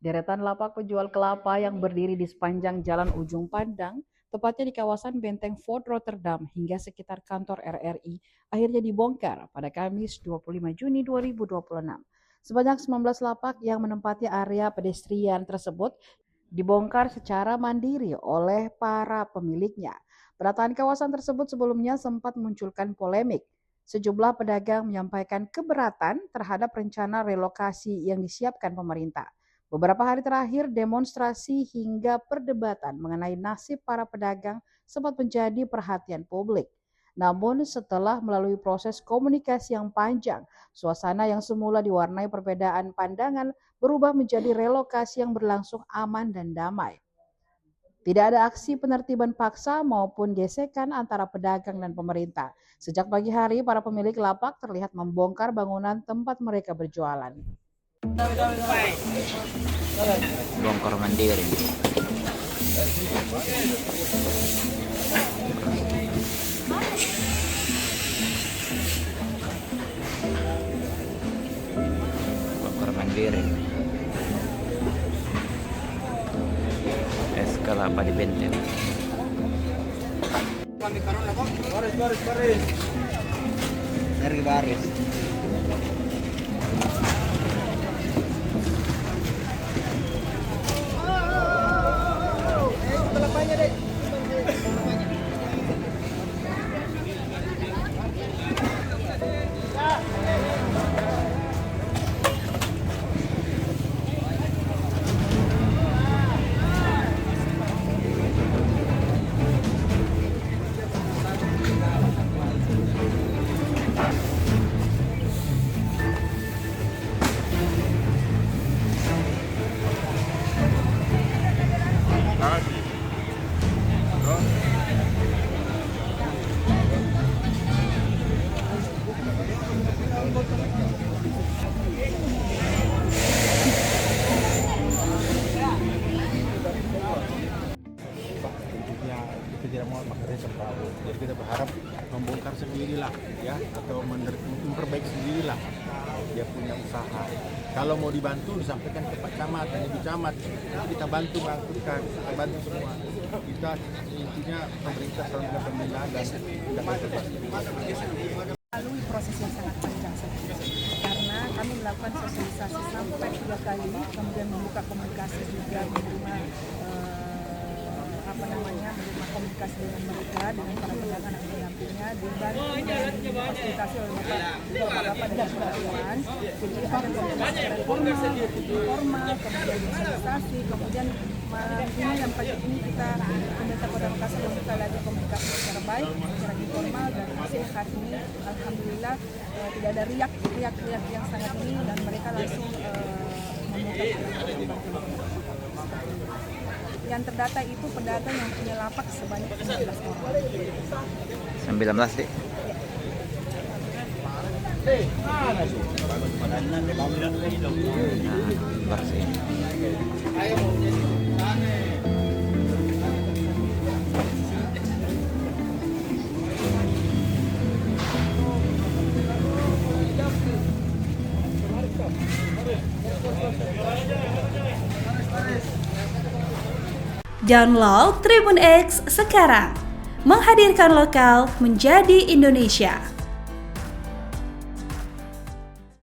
Deretan lapak penjual kelapa yang berdiri di sepanjang jalan Ujung Pandang, tepatnya di kawasan Benteng Fort Rotterdam hingga sekitar kantor RRI, akhirnya dibongkar pada Kamis 25 Juni 2026. Sebanyak 19 lapak yang menempati area pedestrian tersebut dibongkar secara mandiri oleh para pemiliknya. Penataan kawasan tersebut sebelumnya sempat memunculkan polemik. Sejumlah pedagang menyampaikan keberatan terhadap rencana relokasi yang disiapkan pemerintah. Beberapa hari terakhir, demonstrasi hingga perdebatan mengenai nasib para pedagang sempat menjadi perhatian publik. Namun setelah melalui proses komunikasi yang panjang, suasana yang semula diwarnai perbedaan pandangan berubah menjadi relokasi yang berlangsung aman dan damai. Tidak ada aksi penertiban paksa maupun gesekan antara pedagang dan pemerintah. Sejak pagi hari, para pemilik lapak terlihat membongkar bangunan tempat mereka berjualan. Bongkar mandiri. Bongkar mandiri. Es kelapa di Benteng. Baris. Dari baris. Tentunya kita tidak mau makanya semrawut. Jadi kita berharap membongkar sendirilah ya, atau memperbaiki sendirilah dia punya usaha. Kalau mau dibantu disampaikan ke Pak Camat dan Ibu Camat, kita bantu melakukan, kita bantu semua. Kita intinya pemerintah selalu melakukan pembinaan dan kita bantu. Melalui proses yang sangat panjang karena kami melakukan sosialisasi sampai 3 kali, kemudian membuka komunikasi juga, menerima menerima komunikasi dengan mereka, dengan para pedagang dan pendampingnya, dibantu dan difasilitasi oleh Bapak dan Bapak. Jadi ada komunikasi secara formal, kemudian sosialisasi, kemudian malam ini dan pagi ini kita meminta Kota Bekasi membuka lagi komunikasi secara baik, secara informal, dan hasil hari ini alhamdulillah tidak ada riak yang sangat ini, dan mereka langsung membuka. Yang terdata itu pedagang yang punya lapak sebanyak 19 orang. 19 deh. Bersih. Download Tribun X sekarang, menghadirkan lokal menjadi Indonesia.